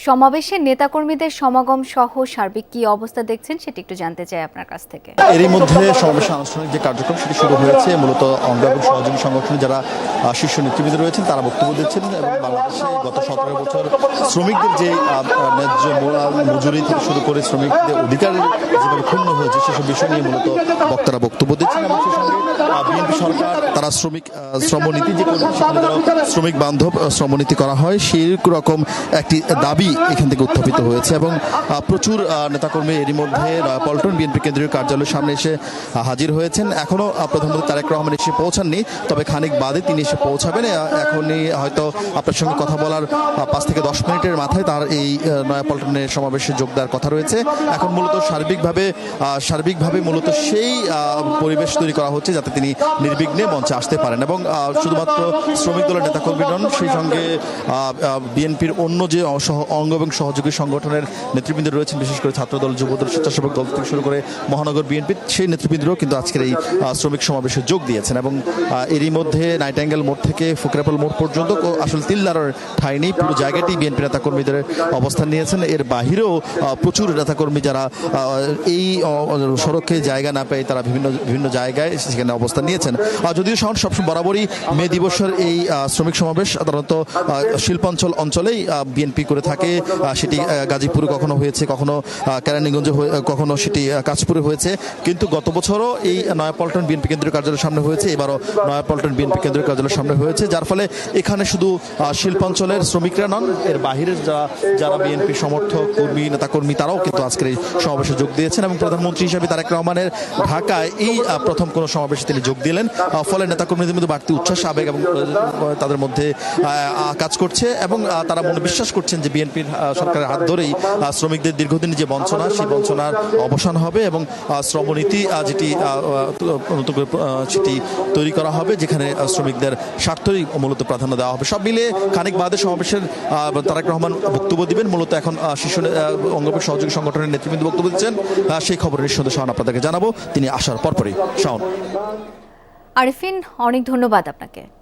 সমাবেশে নেতাকর্মীদের সমাগম সহ সার্বিক কি অবস্থা দেখছেন সেটি একটু জানতে চাই আপনার কাছ থেকে। এরই মধ্যে সমাবেশের আনুষ্ঠানিক যে কার্যক্রম সেটি শুরু হয়েছে। মূলত অঙ্গ এবং সহযোগী সংগঠনের যারা শীর্ষ নেতৃবৃন্দ রয়েছেন তারা বক্তব্য দিচ্ছেন এবং বাংলাদেশে গত 17 বছর শ্রমিকদের যে ন্যায্য মজুরি থেকে শুরু করে শ্রমিকদের অধিকার যেভাবে ক্ষুণ্ণ হয়েছে সেসব বিষয় নিয়ে মূলত বক্তারা বক্তব্য দিচ্ছেন এবং সেই সঙ্গে বিএনপি সরকার তারা শ্রমনীতি যে সেখানে শ্রমিক বান্ধব শ্রমনীতি করা হয় সেই রকম একটি দাবি এখান থেকে উত্থাপিত হয়েছে এবং প্রচুর নেতাকর্মী এরই মধ্যে পল্টন বিএনপি কেন্দ্রীয় কার্যালয়ের সামনে এসে হাজির হয়েছেন। এখনো প্রধানমন্ত্রী তারেক রহমান এসে পৌঁছাননি, তবে খানিক বাদে তিনি এসে পৌঁছাবেন। এখনই হয়তো আপনার সঙ্গে কথা বলার 5 থেকে 10 মিনিটের মাথায় তার এই নয়াপল্টনের সমাবেশে যোগ দেওয়ার কথা রয়েছে। এখন মূলত সার্বিকভাবে মূলত সেই পরিবেশ তৈরি করা হচ্ছে যাতে তিনি নির্বিঘ্নে মঞ্চে আসতে পারেন এবং শুধুমাত্র শ্রমিক দলের নেতাকর্মী নন, সেই সঙ্গে বিএনপির অন্য যে অঙ্গ এবং সহযোগী সংগঠনের নেতৃবৃন্দ রয়েছেন, বিশেষ করে ছাত্রদল, যুবদল, স্বেচ্ছাসেবক দল থেকে শুরু করে মহানগর বিএনপির সেই নেতৃবৃন্দরাও কিন্তু আজকের এই শ্রমিক সমাবেশে যোগ দিয়েছেন এবং এরই মধ্যে নাইটাঙ্গেল মোড় থেকে ফকিরাপুল মোড় পর্যন্ত আসলে তিল্লার ঠাঁই নেই, পুরো জায়গাটি বিএনপি নেতাকর্মীদের অবস্থান নিয়েছেন। এর বাহিরেও প্রচুর নেতাকর্মী যারা এই সড়কে জায়গা না পেয়ে তারা বিভিন্ন জায়গায় সেখানে অবস্থান নিয়েছেন। যদিও সবসময় বরাবরই মে দিবসের এই শ্রমিক সমাবেশ সাধারণত শিল্পাঞ্চল অঞ্চলেই বিএনপি করে থাকে। সেটি গাজীপুরে কখনো হয়েছে, কখনো কেরানীগঞ্জে, কখনো সেটি কাঁচপুরে হয়েছে, কিন্তু গত বছরও এই নয়াপল্টন বিএনপি কেন্দ্রীয় কার্যালয়ের সামনে হয়েছে, এবারও নয়াপল্টন বিএনপি কেন্দ্রীয় কার্যালয়ের সামনে হয়েছে, যার ফলে এখানে শুধু শিল্পাঞ্চলের শ্রমিকরা নন, এর বাহিরের যারা বিএনপি সমর্থক কর্মী নেতাকর্মী তারাও কিন্তু আজকের এই সমাবেশে যোগ দিয়েছেন এবং প্রধানমন্ত্রী হিসেবে তারেক রহমানের ঢাকায় এই প্রথম কোনো সমাবেশে তিনি যোগ দিলেন। ফলে নেতাকর্মীদের মধ্যে বাড়তি উচ্ছ্বাস, আবেগ এবং তাদের মধ্যে কাজ করছে এবং তারা মনে বিশ্বাস করছেন যে বিএনপির সরকারের হাত ধরেই শ্রমিকদের দীর্ঘদিনের যে বঞ্চনা সেই বঞ্চনার অবসান হবে এবং শ্রমনীতি যেটি নতুন করে সেটি তৈরি করা হবে, যেখানে শ্রমিকদের স্বার্থই মূলত প্রাধান্য দেওয়া হবে। সব মিলিয়ে খানিক বাদে সমাবেশের তারেক রহমান বক্তব্য দিবেন। মূলত এখন শীর্ষ অঙ্গ সহযোগী সংগঠনের নেতৃবৃন্দ বক্তব্য দিচ্ছেন। সেই খবরের নিঃসন্দেহে শাওন আপনাদেরকে জানাবো তিনি আসার পরপরই। শাওন। আরিফিন, অনেক ধন্যবাদ আপনাকে।